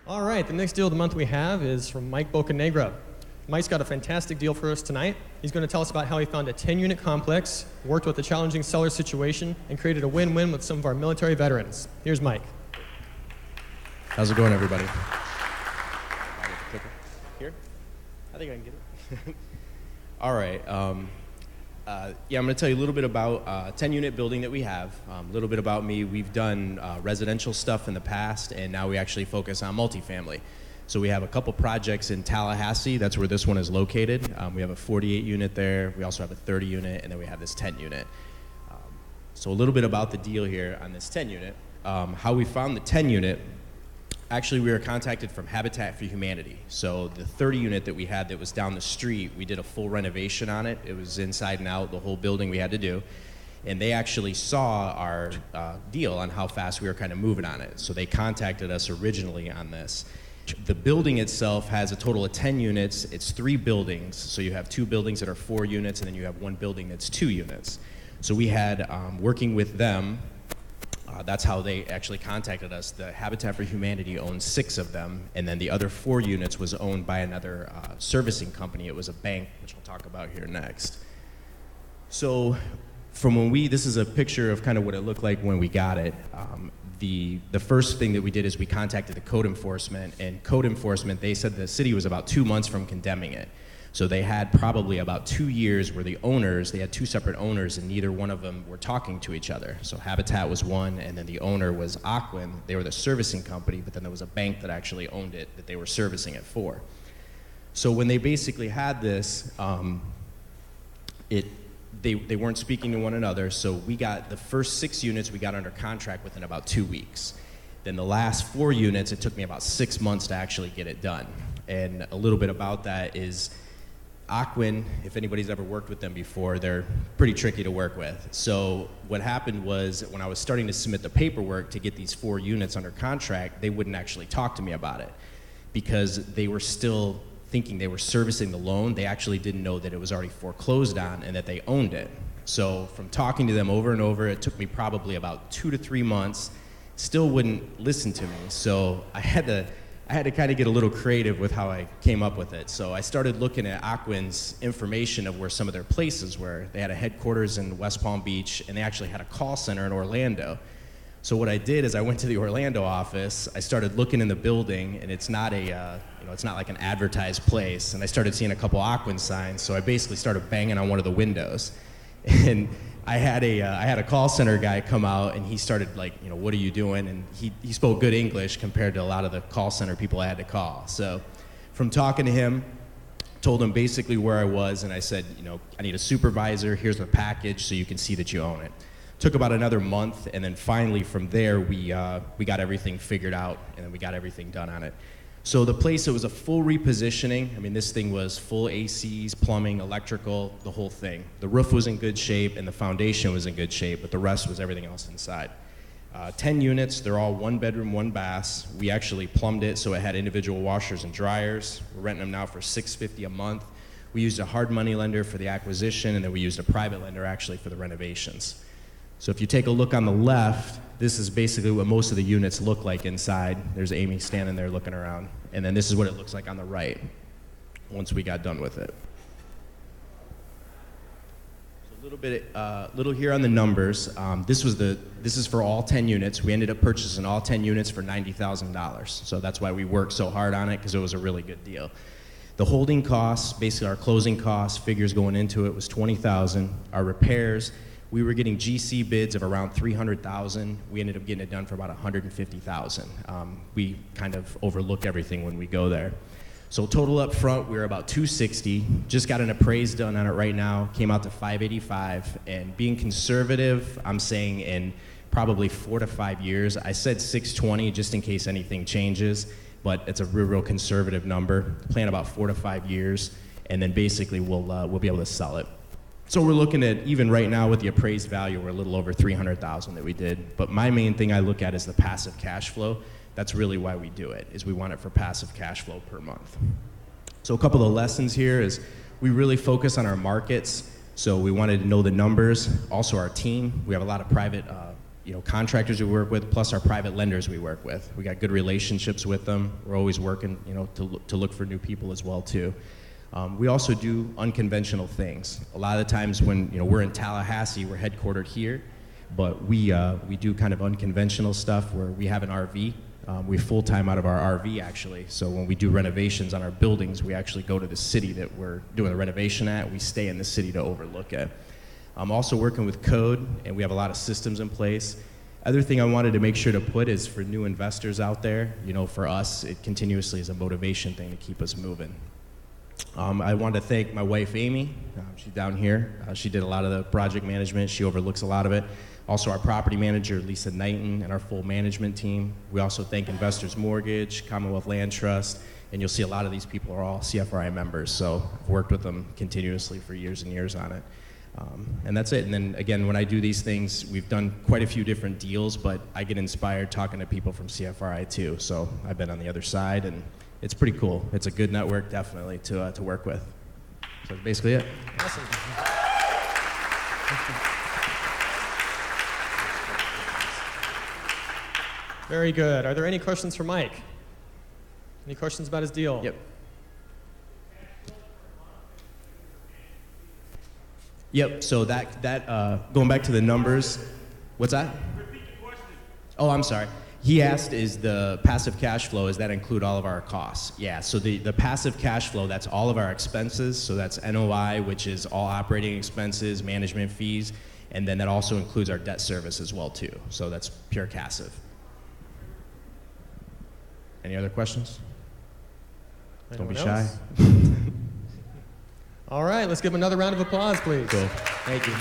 All right, the next deal of the month we have is from Mike Bocanegra. Mike's got a fantastic deal for us tonight. He's going to tell us about how he found a 10-unit complex, worked with a challenging seller situation, and created a win-win with some of our military veterans. Here's Mike. How's it going, everybody? Here? I think I can get it. All right. Yeah, I'm going to tell you a little bit about a 10-unit building that we have, a little bit about me. We've done residential stuff in the past, and now we actually focus on multifamily. So we have a couple projects in Tallahassee. That's where this one is located. We have a 48-unit there. We also have a 30-unit, and then we have this 10-unit. So a little bit about the deal here on this 10-unit. How we found the 10-unit, actually we were contacted from Habitat for Humanity. So the 30-unit that we had that was down the street, we did a full renovation on it. It was inside and out, the whole building we had to do. And they actually saw our deal on how fast we were kind of moving on it. So they contacted us originally on this. The building itself has a total of 10 units. It's 3 buildings. So you have 2 buildings that are 4 units, and then you have 1 building that's 2 units. So we had, working with them, that's how they actually contacted us. The Habitat for Humanity owns 6 of them, and then the other 4 units was owned by another servicing company. It was a bank, which I'll talk about here next. So from when this is a picture of kind of what it looked like when we got it. The first thing that we did is we contacted the code enforcement, and code enforcement, they said the city was about 2 months from condemning it. So they had probably about 2 years where the owners, they had 2 separate owners, and neither one of them were talking to each other. So Habitat was one, and then the owner was Aquin. They were the servicing company, but then there was a bank that actually owned it that they were servicing it for. So when they basically had this, they weren't speaking to one another, so we got the first 6 units we got under contract within about 2 weeks. Then the last 4 units, it took me about 6 months to actually get it done. And a little bit about that is Aquin, if anybody's ever worked with them before, they're pretty tricky to work with. So what happened was when I was starting to submit the paperwork to get these 4 units under contract, they wouldn't actually talk to me about it because they were still thinking they were servicing the loan. They actually didn't know that it was already foreclosed on and that they owned it. So from talking to them over and over, it took me probably about 2 to 3 months, still wouldn't listen to me. So I had to kind of get a little creative with how I came up with it. So I started looking at Aquin's information of where some of their places were. They had a headquarters in West Palm Beach, and they actually had a call center in Orlando. So what I did is I went to the Orlando office, I started looking in the building, and it's not it's not like an advertised place, and I started seeing a couple Aquin signs, so I basically started banging on one of the windows. And I had a call center guy come out, and he started like, what are you doing? And he spoke good English compared to a lot of the call center people I had to call. So from talking to him, told him basically where I was, and I said, I need a supervisor, here's the package so you can see that you own it. Took about another month, and then finally from there we got everything figured out, and then we got everything done on it. So the place, it was a full repositioning. I mean, this thing was full ACs, plumbing, electrical, the whole thing. The roof was in good shape, and the foundation was in good shape, but the rest was everything else inside. 10 units, they're all 1 bedroom, 1 bath. We actually plumbed it so it had individual washers and dryers. We're renting them now for $650 a month. We used a hard money lender for the acquisition, and then we used a private lender actually for the renovations. So if you take a look on the left, this is basically what most of the units look like inside. There's Amy standing there looking around. And then this is what it looks like on the right once we got done with it. So little here on the numbers. This is for all 10 units. We ended up purchasing all 10 units for $90,000. So that's why we worked so hard on it, because it was a really good deal. The holding costs, basically our closing costs, figures going into it was $20,000. Our repairs, we were getting GC bids of around $300,000. We ended up getting it done for about $150,000. We kind of overlook everything when we go there. So total up front, we were about $260. Just got an appraise done on it right now. Came out to $585. And being conservative, I'm saying in probably 4 to 5 years. I said $620 just in case anything changes, but it's a real conservative number. Plan about 4 to 5 years, and then basically we'll be able to sell it. So we're looking at, even right now with the appraised value, we're a little over $300,000 that we did. But my main thing I look at is the passive cash flow. That's really why we do it, is we want it for passive cash flow per month. So a couple of lessons here is we really focus on our markets. So we wanted to know the numbers, also our team. We have a lot of private contractors we work with, plus our private lenders we work with. We got good relationships with them. We're always working, to look for new people as well too. We also do unconventional things. A lot of the times when we're in Tallahassee, we're headquartered here, but we do kind of unconventional stuff where we have an RV. We full-time out of our RV actually. So when we do renovations on our buildings, we actually go to the city that we're doing the renovation at. We stay in the city to overlook it. I'm also working with code, and we have a lot of systems in place. Other thing I wanted to make sure to put is for new investors out there, for us, it continuously is a motivation thing to keep us moving. I want to thank my wife, Amy. She's down here. She did a lot of the project management. She overlooks a lot of it. Also our property manager, Lisa Knighton, and our full management team. We also thank Investors Mortgage, Commonwealth Land Trust, and you'll see a lot of these people are all CFRI members, so I've worked with them continuously for years and years on it. And that's it. And then again, when I do these things, we've done quite a few different deals, but I get inspired talking to people from CFRI too. So I've been on the other side, and it's pretty cool. It's a good network, definitely, to work with. So that's basically it. Awesome. Very good. Are there any questions for Mike? Any questions about his deal? Yep. Yep, so that going back to the numbers, what's that? Repeat the question. Oh, I'm sorry. He asked, is the passive cash flow, does that include all of our costs? Yeah, so the passive cash flow, that's all of our expenses, so that's NOI, which is all operating expenses, management fees, and then that also includes our debt service as well too, so that's pure passive. Any other questions? Don't be shy. All right, let's give him another round of applause, please. Cool. Thank you.